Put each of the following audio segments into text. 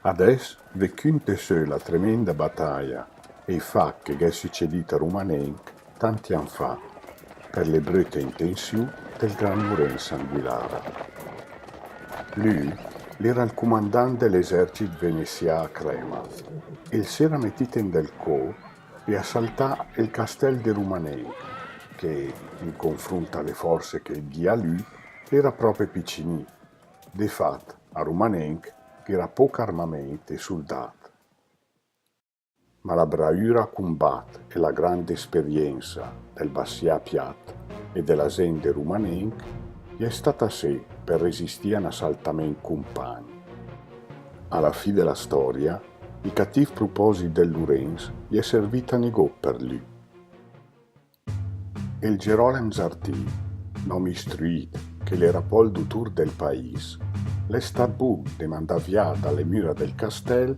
Ades vecchinte se la tremenda battaglia e i fa che è succedita a Rumanenc tanti anni fa per le brutte intenzioni del Gran Lorenzo Anguillara. Lui era il comandante dell'esercito veneziano a Crema e si era mettito in del co e assaltà il castello di Rumanenc, che in confronto alle forze che guia lui era proprio piccini. Di fatto a Rumanenc era poco armamento e soldati. Ma la bravura a combattere e la grande esperienza del Bassia Piat e della gente Rumanenc gli è stata sé per resistere a un assaltamento compagno. Alla fine della storia, i cattivi propositi del Lorenz gli è servito a negò per lui. Il Gerolem Zartì, nome istruito che l'era poi il dottor del paese, l'è stato buono di mandare via dalle mura del castello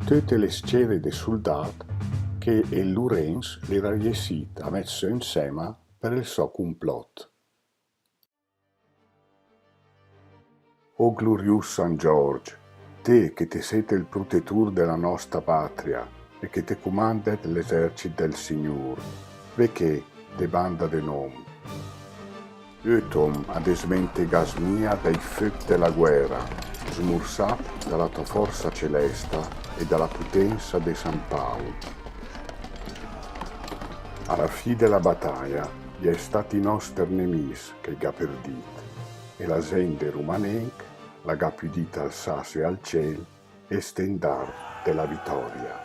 tutte le scere dei soldati che il Lorenz l'era riuscito a mettere insieme per il suo complotto. O glorioso San Giorgio, te che ti siete il protettore della nostra patria e che ti comanda l'esercito del Signore, perché de banda de nome. Utom ad esmente gasmia dai fuochi della guerra, smursat dalla tua forza celeste e dalla potenza di San Paolo. Alla fine della battaglia, gli è stati i nostri nemici che ga perdito, e la gente Rumanenc la ga pudita alzarsi al cielo e stendar della vittoria.